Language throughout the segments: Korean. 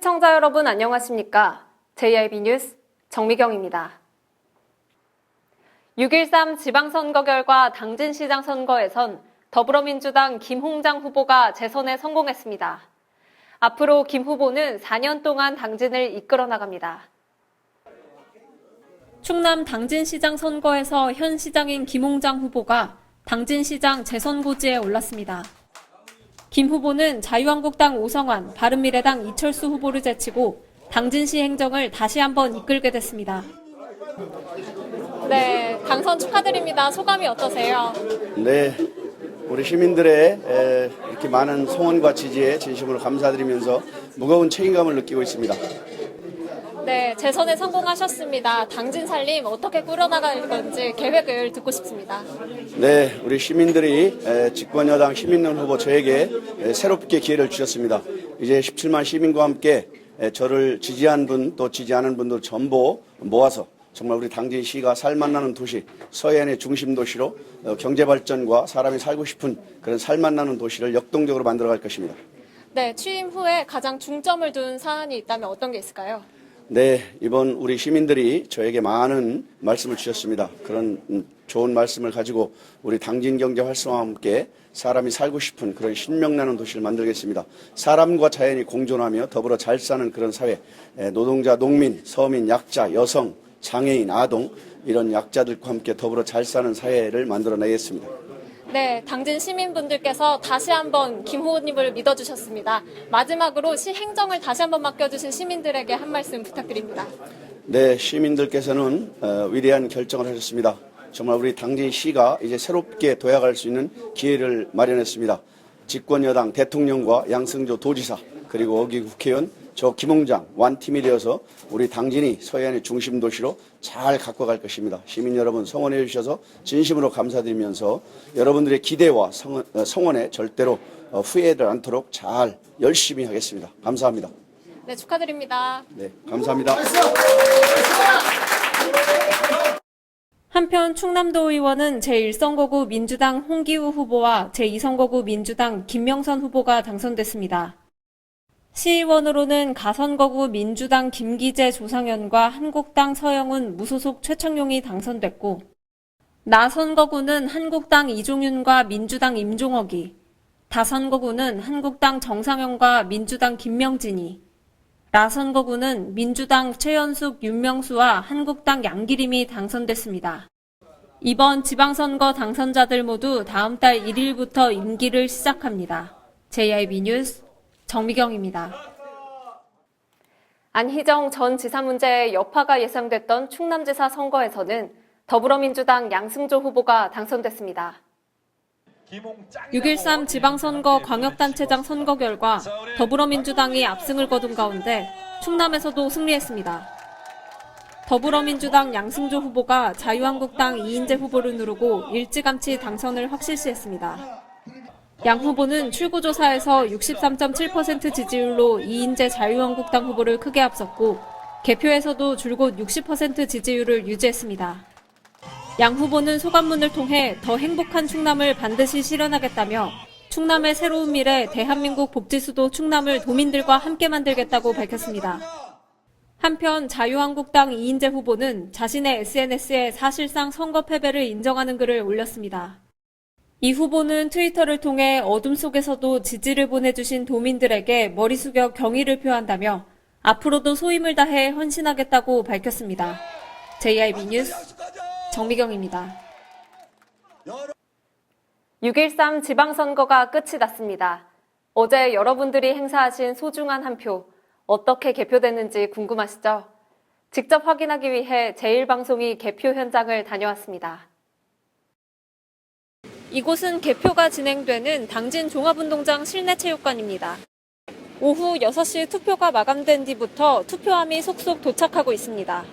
시청자 여러분 안녕하십니까? JIB 뉴스 정미경입니다. 6.13 지방선거 결과 당진시장 선거에선 더불어민주당 김홍장 후보가 재선에 성공했습니다. 앞으로 김 후보는 4년 동안 당진을 이끌어 나갑니다. 충남 당진시장 선거에서 현 시장인 김홍장 후보가 당진시장 재선 고지에 올랐습니다. 김 후보는 자유한국당 오성환, 바른미래당 이철수 후보를 제치고 당진시 행정을 다시 한번 이끌게 됐습니다. 네, 당선 축하드립니다. 소감이 어떠세요? 네, 우리 시민들의 이렇게 많은 성원과 지지에 진심으로 감사드리면서 무거운 책임감을 느끼고 있습니다. 네, 재선에 성공하셨습니다. 당진 살림 어떻게 꾸려나갈 건지 계획을 듣고 싶습니다. 네, 우리 시민들이 집권여당 시민론 후보 저에게 새롭게 기회를 주셨습니다. 이제 17만 시민과 함께 저를 지지한 분 또 지지 않은 분들 전부 모아서 정말 우리 당진시가 살맛나는 도시, 서해안의 중심 도시로 경제발전과 사람이 살고 싶은 그런 살맛나는 도시를 역동적으로 만들어갈 것입니다. 네, 취임 후에 가장 중점을 둔 사안이 있다면 어떤 게 있을까요? 네, 이번 우리 시민들이 저에게 많은 말씀을 주셨습니다. 그런 좋은 말씀을 가지고 우리 당진 경제 활성화와 함께 사람이 살고 싶은 그런 신명나는 도시를 만들겠습니다. 사람과 자연이 공존하며 더불어 잘 사는 그런 사회, 노동자, 농민, 서민, 약자, 여성, 장애인, 아동 이런 약자들과 함께 더불어 잘 사는 사회를 만들어내겠습니다. 네, 당진 시민분들께서 다시 한번 김 후보님을 믿어주셨습니다. 마지막으로 시 행정을 다시 한번 맡겨주신 시민들에게 한 말씀 부탁드립니다. 네, 시민들께서는 위대한 결정을 하셨습니다. 정말 우리 당진시가 이제 새롭게 도약할 수 있는 기회를 마련했습니다. 집권여당 대통령과 양승조 도지사 그리고 어기 국회의원 저 김홍장 완팀이 되어서 우리 당진이 서해안의 중심 도시로 잘 갖고 갈 것입니다. 시민 여러분 성원해 주셔서 진심으로 감사드리면서 여러분들의 기대와 성원에 절대로 후회하지 않도록 잘 열심히 하겠습니다. 감사합니다. 네, 축하드립니다. 네, 감사합니다. 한편 충남도 의원은 제1선거구 민주당 홍기우 후보와 제2선거구 민주당 김명선 후보가 당선됐습니다. 시의원으로는 가선거구 민주당 김기재 조상현과 한국당 서영훈 무소속 최창용이 당선됐고 나선거구는 한국당 이종윤과 민주당 임종억이, 다선거구는 한국당 정상현과 민주당 김명진이, 라선거구는 민주당 최연숙 윤명수와 한국당 양기림이 당선됐습니다. 이번 지방선거 당선자들 모두 다음 달 1일부터 임기를 시작합니다. JIB 뉴스 정미경입니다. 안희정 전 지사 문제의 여파가 예상됐던 충남지사 선거에서는 더불어민주당 양승조 후보가 당선됐습니다. 6.13 지방선거 광역단체장 선거 결과 더불어민주당이 압승을 거둔 가운데 충남에서도 승리했습니다. 더불어민주당 양승조 후보가 자유한국당 이인재 후보를 누르고 일찌감치 당선을 확실시했습니다. 양 후보는 출구조사에서 63.7% 지지율로 이인재 자유한국당 후보를 크게 앞섰고 개표에서도 줄곧 60% 지지율을 유지했습니다. 양 후보는 소감문을 통해 더 행복한 충남을 반드시 실현하겠다며 충남의 새로운 미래 대한민국 복지수도 충남을 도민들과 함께 만들겠다고 밝혔습니다. 한편 자유한국당 이인재 후보는 자신의 SNS에 사실상 선거 패배를 인정하는 글을 올렸습니다. 이 후보는 트위터를 통해 어둠 속에서도 지지를 보내주신 도민들에게 머리 숙여 경의를 표한다며 앞으로도 소임을 다해 헌신하겠다고 밝혔습니다. JIB 뉴스 정미경입니다. 6.13 지방선거가 끝이 났습니다. 어제 여러분들이 행사하신 소중한 한 표, 어떻게 개표됐는지 궁금하시죠? 직접 확인하기 위해 제1방송이 개표 현장을 다녀왔습니다. 이곳은 개표가 진행되는 당진 종합운동장 실내체육관입니다. 오후 6시 투표가 마감된 뒤부터 투표함이 속속 도착하고 있습니다.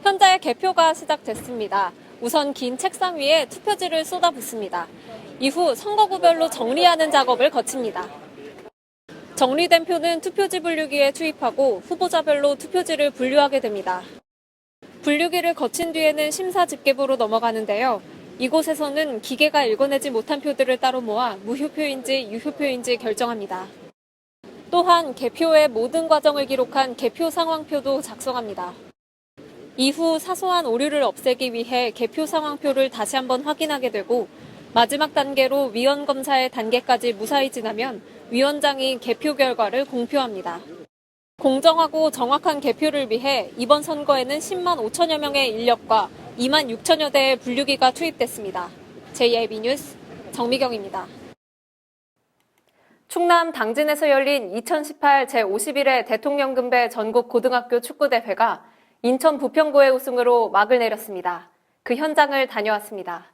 현재 개표가 시작됐습니다. 우선 긴 책상 위에 투표지를 쏟아붓습니다. 이후 선거구별로 정리하는 작업을 거칩니다. 정리된 표는 투표지 분류기에 투입하고 후보자별로 투표지를 분류하게 됩니다. 분류기를 거친 뒤에는 심사 집계부로 넘어가는데요. 이곳에서는 기계가 읽어내지 못한 표들을 따로 모아 무효표인지 유효표인지 결정합니다. 또한 개표의 모든 과정을 기록한 개표 상황표도 작성합니다. 이후 사소한 오류를 없애기 위해 개표 상황표를 다시 한번 확인하게 되고 마지막 단계로 위원 검사의 단계까지 무사히 지나면 위원장이 개표 결과를 공표합니다. 공정하고 정확한 개표를 위해 이번 선거에는 10만 5천여 명의 인력과 2만 6천여 대의 분류기가 투입됐습니다. JIB 뉴스 정미경입니다. 충남 당진에서 열린 2018 제51회 대통령금배 전국 고등학교 축구대회가 인천 부평구의 우승으로 막을 내렸습니다. 그 현장을 다녀왔습니다.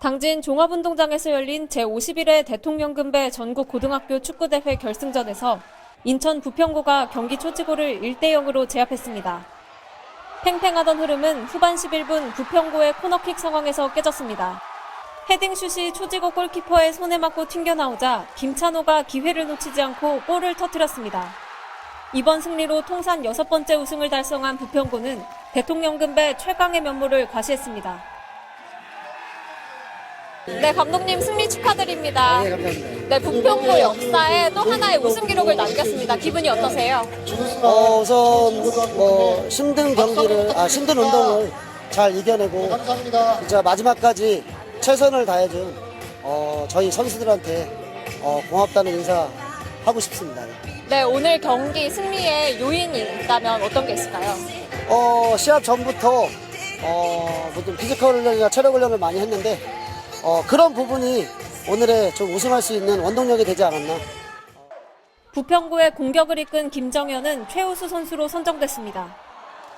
당진 종합운동장에서 열린 제51회 대통령금배 전국 고등학교 축구대회 결승전에서 인천 부평구가 경기 초지고를 1대0으로 제압했습니다. 팽팽하던 흐름은 후반 11분 부평구의 코너킥 상황에서 깨졌습니다. 헤딩슛이 초지고 골키퍼의 손에 맞고 튕겨나오자 김찬호가 기회를 놓치지 않고 골을 터뜨렸습니다. 이번 승리로 통산 6번째 우승을 달성한 부평구는 대통령금배 최강의 면모를 과시했습니다. 네, 감독님 승리 축하드립니다. 네, 감사합니다. 네, 부평구 역사에 또 하나의 우승 기록을 남겼습니다. 기분이 어떠세요? 우선 힘든 운동을 잘 이겨내고 진짜 마지막까지 최선을 다해준 저희 선수들한테 고맙다는 인사 하고 싶습니다. 네, 오늘 경기 승리의 요인이 있다면 어떤 게 있을까요? 시합 전부터 모든 피지컬 훈련이나 체력 훈련을 많이 했는데 그런 부분이 오늘의 좀 우승할 수 있는 원동력이 되지 않았나. 부평구의 공격을 이끈 김정현은 최우수 선수로 선정됐습니다.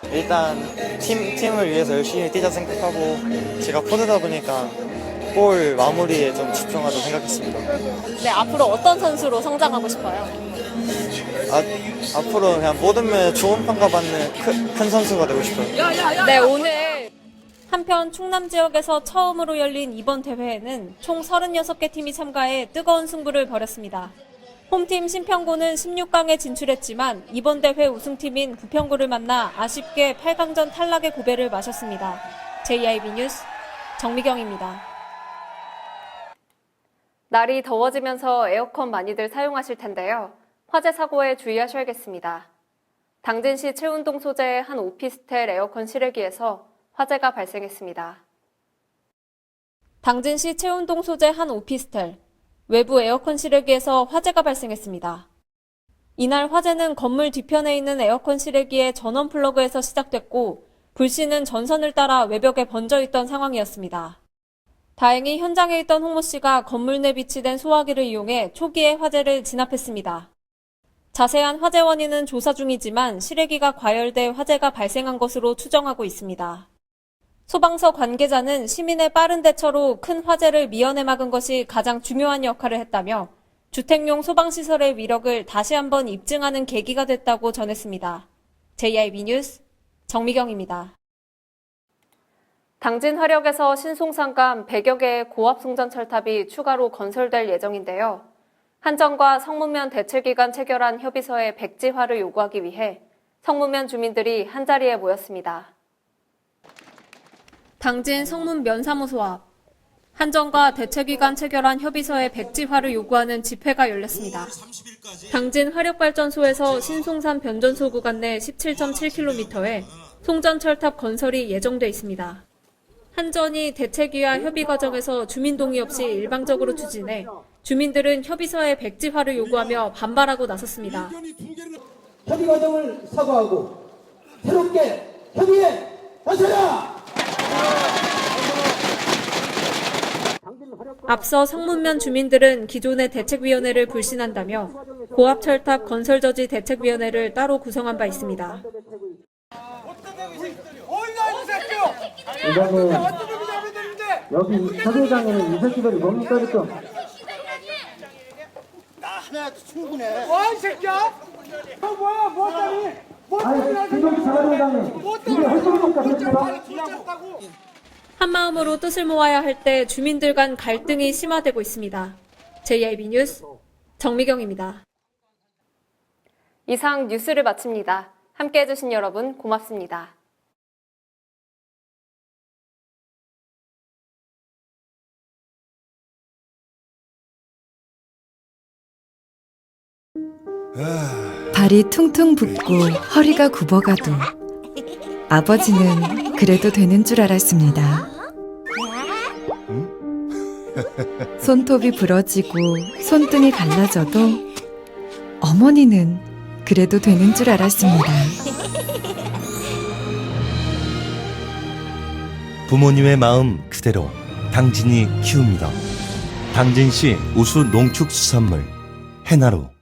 일단 팀을 위해서 열심히 뛰자 생각하고 제가 포드다 보니까 골 마무리에 좀 집중하자 생각했습니다. 네, 앞으로 어떤 선수로 성장하고 싶어요? 앞으로 그냥 모든 면에 좋은 평가받는 큰 선수가 되고 싶어요. 네, 오늘 한편 충남 지역에서 처음으로 열린 이번 대회에는 총 36개 팀이 참가해 뜨거운 승부를 벌였습니다. 홈팀 신평구는 16강에 진출했지만 이번 대회 우승팀인 부평구를 만나 아쉽게 8강전 탈락의 고배를 마셨습니다. JIB 뉴스 정미경입니다. 날이 더워지면서 에어컨 많이들 사용하실 텐데요. 화재 사고에 주의하셔야겠습니다. 당진시 채운동 소재의 한 오피스텔 에어컨 실외기에서 화재가 발생했습니다. 당진시 채운동 소재 한 오피스텔, 외부 에어컨 실외기에서 화재가 발생했습니다. 이날 화재는 건물 뒤편에 있는 에어컨 실외기의 전원 플러그에서 시작됐고 불씨는 전선을 따라 외벽에 번져 있던 상황이었습니다. 다행히 현장에 있던 홍모 씨가 건물 내 비치된 소화기를 이용해 초기에 화재를 진압했습니다. 자세한 화재 원인은 조사 중이지만 실외기가 과열돼 화재가 발생한 것으로 추정하고 있습니다. 소방서 관계자는 시민의 빠른 대처로 큰 화재를 미연에 막은 것이 가장 중요한 역할을 했다며 주택용 소방시설의 위력을 다시 한번 입증하는 계기가 됐다고 전했습니다. JIB 뉴스 정미경입니다. 당진 화력에서 신송산간 100여 개의 고압송전 철탑이 추가로 건설될 예정인데요. 한전과 성문면 대책기간 체결한 협의서의 백지화를 요구하기 위해 성문면 주민들이 한자리에 모였습니다. 당진 성문면사무소 앞 한전과 대책기간 체결한 협의서의 백지화를 요구하는 집회가 열렸습니다. 당진 화력발전소에서 신송산 변전소 구간 내 17.7km에 송전철탑 건설이 예정돼 있습니다. 한전이 대책위와 협의 과정에서 주민 동의 없이 일방적으로 추진해 주민들은 협의서의 백지화를 요구하며 반발하고 나섰습니다. 협의 과정을 사과하고 새롭게 협의에 나서라! 앞서 성문면 주민들은 기존의 대책위원회를 불신한다며 고압철탑 건설저지 대책위원회를 따로 구성한 바 있습니다. 이거는 여기 사무장에는 이 새끼들이 뭡니까 지금? 나 하나 충분해. 이 새끼야? 너 뭐야? 뭐 하자니? 아니 지금 사무장이 이게 할 겁니까 그렇죠? 한마음으로 뜻을 모아야 할 때 주민들 간 갈등이 심화되고 있습니다. JIB 뉴스 정미경입니다. 이상 뉴스를 마칩니다. 함께해 주신 여러분 고맙습니다. 발이 퉁퉁 붓고 허리가 굽어가도 아버지는 그래도 되는 줄 알았습니다. 손톱이 부러지고 손등이 갈라져도 어머니는 그래도 되는 줄 알았습니다. 부모님의 마음 그대로 당진이 키웁니다. 당진시 우수 농축수산물 해나루.